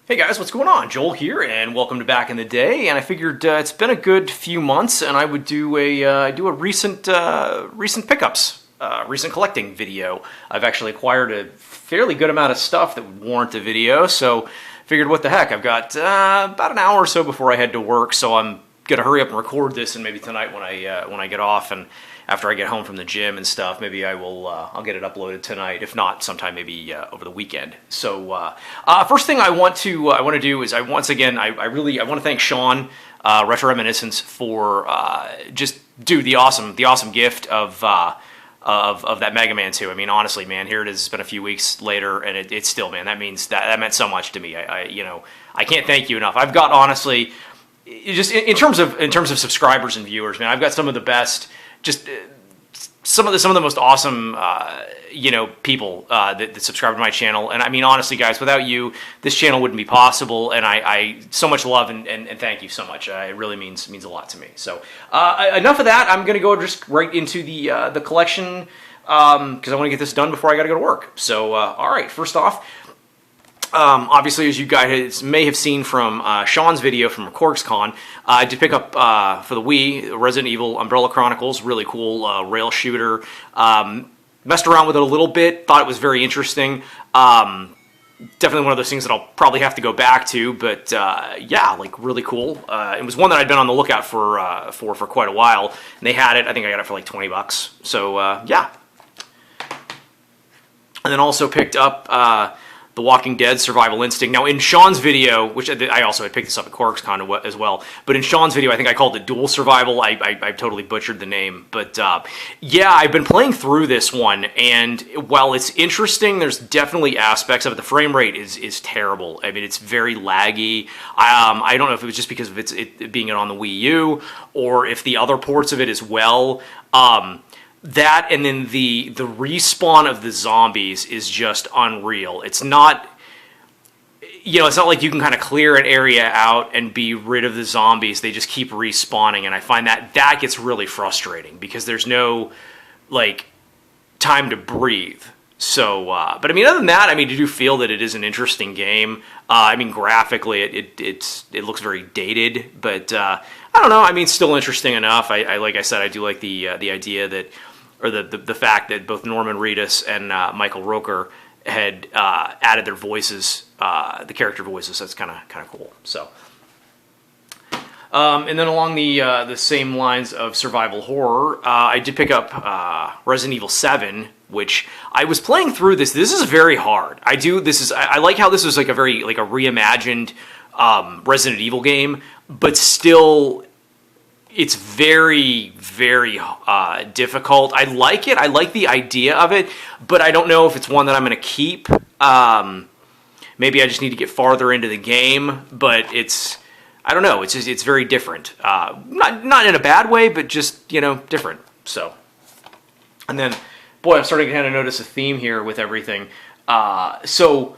Hey guys, what's going on? Joel here, and welcome to Back in the Day. And I figured it's been a good few months, and I would do a recent pickups, recent collecting video. I've actually acquired a fairly good amount of stuff that would warrant a video, so figured what the heck. I've got about an hour or so before I head to work, so I'm gonna hurry up and record this, and maybe tonight when I get off and after I get home from the gym and stuff, maybe I'll get it uploaded tonight. If not, sometime maybe over the weekend. So first thing I want to do is I want to thank Sean Retro Reminiscence for just the awesome gift of that Mega Man 2. I mean, honestly, man, here it is. It's been a few weeks later, and it's still, man, that meant so much to me. I can't thank you enough. I've got, honestly, just in terms of subscribers and viewers, man, I've got some of the best. Just some of the most awesome, people that subscribe to my channel. And I mean, honestly, guys, without you, this channel wouldn't be possible. And I so much love and thank you so much. It really means a lot to me. So enough of that. I'm gonna go just right into the collection because I want to get this done before I got to go to work. So all right, first off. Obviously, as you guys may have seen from Sean's video from CorgsCon, I did pick up for the Wii Resident Evil Umbrella Chronicles. Really cool rail shooter. Messed around with it a little bit. Thought it was very interesting. Definitely one of those things that I'll probably have to go back to. But yeah, like really cool. It was one that I'd been on the lookout for quite a while. And they had it. I think I got it for like $20. So yeah. And then also picked up. The Walking Dead Survival Instinct. Now, in Sean's video, which I also had picked this up at CorgsCon as well, but in Sean's video, I think I called it Dual Survival. I totally butchered the name. But yeah, I've been playing through this one, and while it's interesting, there's definitely aspects of it. The frame rate is terrible. I mean, it's very laggy. I don't know if it was just because of it being on the Wii U, or if the other ports of it as well. That and then the respawn of the zombies is just unreal. It's not, it's not like you can kind of clear an area out and be rid of the zombies. They just keep respawning, and I find that gets really frustrating because there's no like time to breathe. So, but I mean, other than that, I mean, I do feel that it is an interesting game. I mean, graphically, it looks very dated, but I don't know. I mean, still interesting enough. I like I said, I do like the idea that. Or the fact that both Norman Reedus and Michael Rooker had added their voices, the character voices. That's kind of cool. So, and then along the same lines of survival horror, I did pick up Resident Evil 7, which I was playing through this. This is very hard. I like how this is like a very like a reimagined Resident Evil game, but still. It's very, very difficult. I like it. I like the idea of it, but I don't know if it's one that I'm going to keep. Maybe I just need to get farther into the game, but I don't know. It's very different. Not in a bad way, but just, different. So, and then, boy, I'm starting to kind of notice a theme here with everything. So,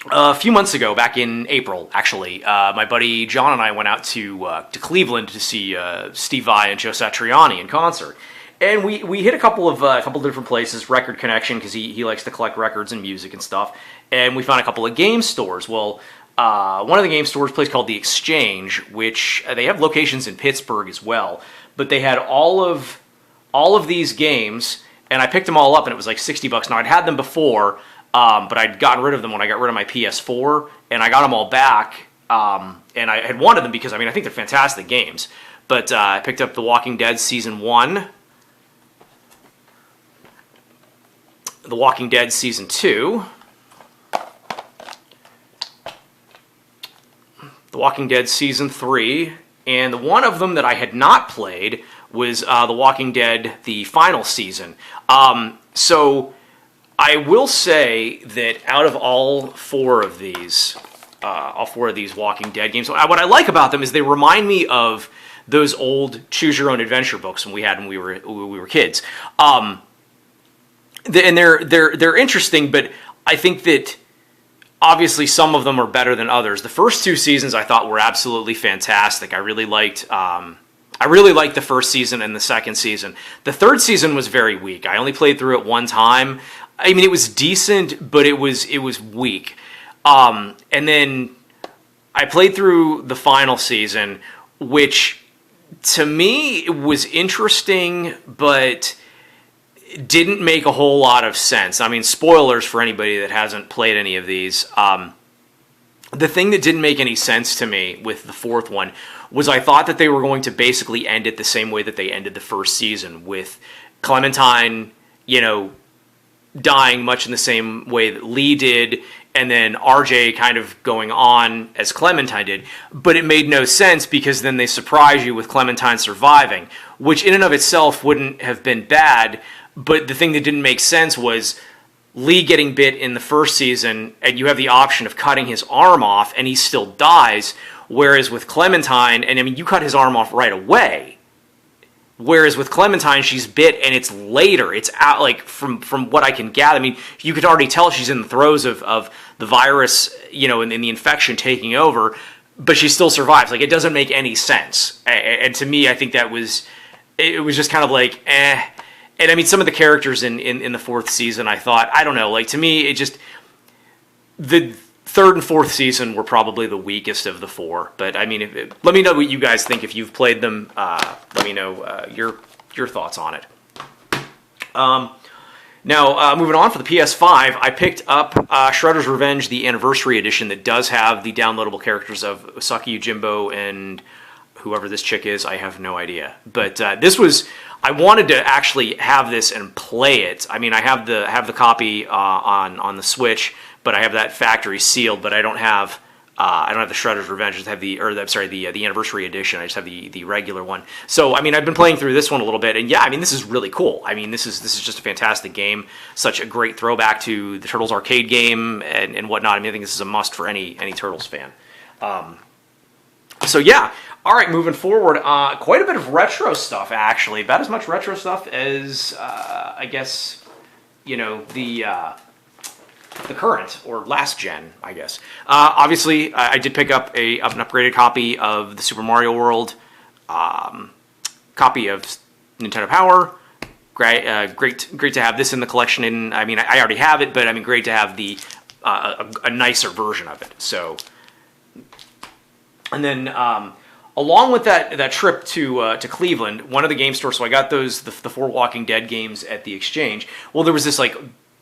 a few months ago, back in April, actually, my buddy John and I went out to Cleveland to see Steve Vai and Joe Satriani in concert, and we hit a couple of different places. Record Connection, because he likes to collect records and music and stuff, and we found a couple of game stores. Well, one of the game stores, a place called The Exchange, which they have locations in Pittsburgh as well, but they had all of these games, and I picked them all up, and it was like $60. Now I'd had them before. But I'd gotten rid of them when I got rid of my PS4, and I got them all back, and I had wanted them because, I mean, I think they're fantastic games. But I picked up The Walking Dead Season 1, The Walking Dead Season 2, The Walking Dead Season 3, and the one of them that I had not played was The Walking Dead, the final season. So... I will say that out of all four of these Walking Dead games, what I like about them is they remind me of those old Choose Your Own Adventure books we had when we were kids. And they're interesting, but I think that obviously some of them are better than others. The first two seasons I thought were absolutely fantastic. I really liked the first season and the second season. The third season was very weak. I only played through it one time. I mean, it was decent, but it was weak. And then I played through the final season, which to me was interesting, but didn't make a whole lot of sense. I mean, spoilers for anybody that hasn't played any of these. The thing that didn't make any sense to me with the fourth one was I thought that they were going to basically end it the same way that they ended the first season, with Clementine, dying much in the same way that Lee did, and then RJ kind of going on as Clementine did. But it made no sense, because then they surprise you with Clementine surviving, which in and of itself wouldn't have been bad, but the thing that didn't make sense was Lee getting bit in the first season, and you have the option of cutting his arm off, and he still dies, whereas with Clementine, and I mean, you cut his arm off right away, whereas with Clementine, she's bit, and it's later. It's out, like, from what I can gather. I mean, you could already tell she's in the throes of the virus, and the infection taking over, but she still survives. Like, it doesn't make any sense. And to me, I think it was just kind of like, eh. And I mean, some of the characters in the fourth season, I thought, I don't know, like, to me, the third and fourth season were probably the weakest of the four. But I mean, let me know what you guys think if you've played them. Let me know your thoughts on it. Now, moving on, for the PS5, I picked up Shredder's Revenge, the Anniversary Edition, that does have the downloadable characters of Usagi Yojimbo and whoever this chick is. I have no idea. But I wanted to actually have this and play it. I mean, I have the copy on the Switch, but I have that factory sealed. But I don't have the Shredder's Revenge. I just have the Anniversary Edition. I just have the regular one. So I mean, I've been playing through this one a little bit, and yeah, I mean, this is really cool. I mean, this is just a fantastic game. Such a great throwback to the Turtles arcade game and whatnot. I mean, I think this is a must for any Turtles fan. So yeah. All right, moving forward, quite a bit of retro stuff, actually. About as much retro stuff as, I guess, the current, or last gen, I guess. Obviously, I did pick up an upgraded copy of the Super Mario World, copy of Nintendo Power. Great to have this in the collection. And I mean, I already have it, but I mean, great to have a nicer version of it. So, and then along with that trip to Cleveland, one of the game stores. So I got the 4 Walking Dead games at the Exchange. Well, there was this like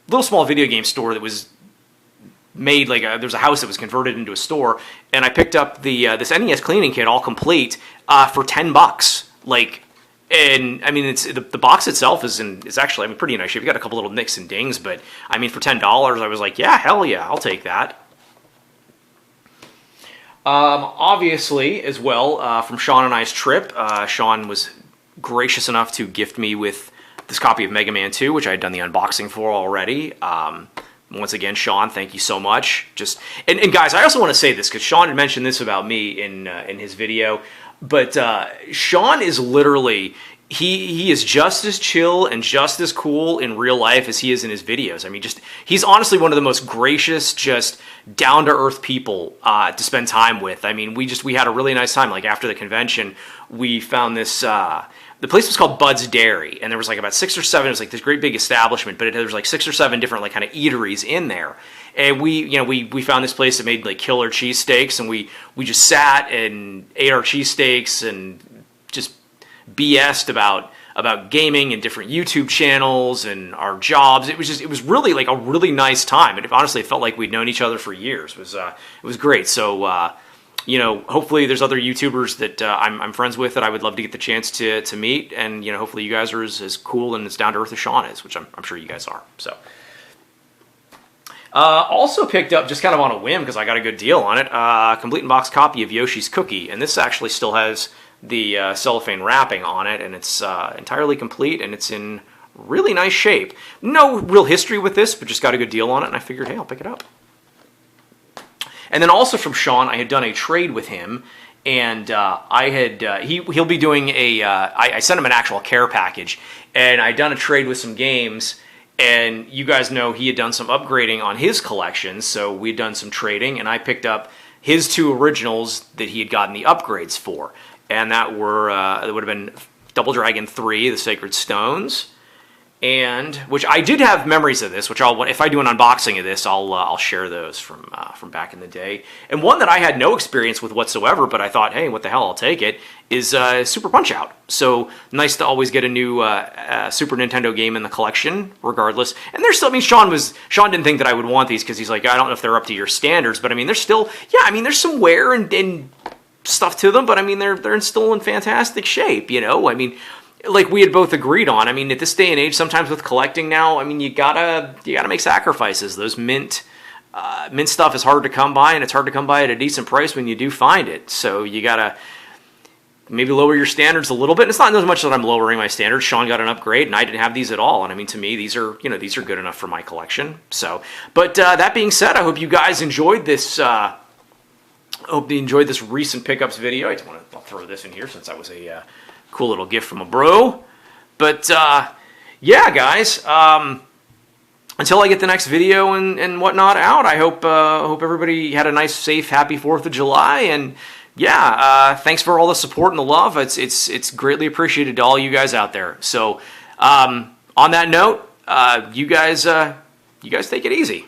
little small video game store that was made there was a house that was converted into a store, and I picked up this NES cleaning kit all complete for $10. And I mean, it's the box itself is actually pretty nice shape. You got a couple little nicks and dings, but I mean, for $10, I was like, yeah, hell yeah, I'll take that. Obviously, as well, from Sean and I's trip, Sean was gracious enough to gift me with this copy of Mega Man 2, which I had done the unboxing for already. Once again, Sean, thank you so much. And guys, I also want to say this, because Sean had mentioned this about me in his video, but Sean is literally... He is just as chill and just as cool in real life as he is in his videos. I mean, he's honestly one of the most gracious, just down-to-earth people to spend time with. I mean, we had a really nice time. Like, after the convention, we found this... the place was called Bud's Dairy, and there was about 6 or 7... It was this great big establishment, but there was 6 or 7 different kind of eateries in there. And we found this place that made killer cheesesteaks, and we just sat and ate our cheesesteaks and just BS'd about gaming and different YouTube channels and our jobs. It was really a really nice time. And honestly, it felt like we'd known each other for years. It was great. So hopefully there's other YouTubers that I'm friends with that I would love to get the chance to meet. And hopefully you guys are as cool and as down to earth as Sean is, which I'm sure you guys are. So. Also picked up, just kind of on a whim, because I got a good deal on it, a complete in box copy of Yoshi's Cookie, and this actually still has the cellophane wrapping on it, and it's entirely complete, and it's in really nice shape. No real history with this, but just got a good deal on it, and I figured, hey, I'll pick it up. And then also from Sean, I had done a trade with him, and he'll be doing I sent him an actual care package, and I'd done a trade with some games. And you guys know he had done some upgrading on his collection, so we'd done some trading, and I picked up his 2 originals that he had gotten the upgrades for. And that would have been Double Dragon 3, The Sacred Stones, and which I did have memories of this, which if I do an unboxing of this, I'll share those from back in the day. And one that I had no experience with whatsoever, but I thought, hey, what the hell, I'll take it, is Super Punch-Out. So nice to always get a new Super Nintendo game in the collection, regardless. And there's still, I mean, Sean didn't think that I would want these because he's like, I don't know if they're up to your standards, but I mean, there's still, yeah, I mean, there's some wear and stuff to them, but I mean, they're still in fantastic shape, you know? I mean, like we had both agreed on, I mean, at this day and age, sometimes with collecting now, I mean, you gotta make sacrifices. Those mint stuff is hard to come by, and it's hard to come by at a decent price when you do find it. So you gotta maybe lower your standards a little bit. And it's not as much that I'm lowering my standards. Sean got an upgrade, and I didn't have these at all. And I mean, to me, these are good enough for my collection. So, but that being said, I hope you guys enjoyed this. I hope you enjoyed this recent pickups video. I'll throw this in here since that was a cool little gift from a bro. But yeah, guys, until I get the next video and whatnot out, I hope everybody had a nice, safe, happy 4th of July. And yeah, thanks for all the support and the love. It's greatly appreciated to all you guys out there. So on that note, you guys take it easy.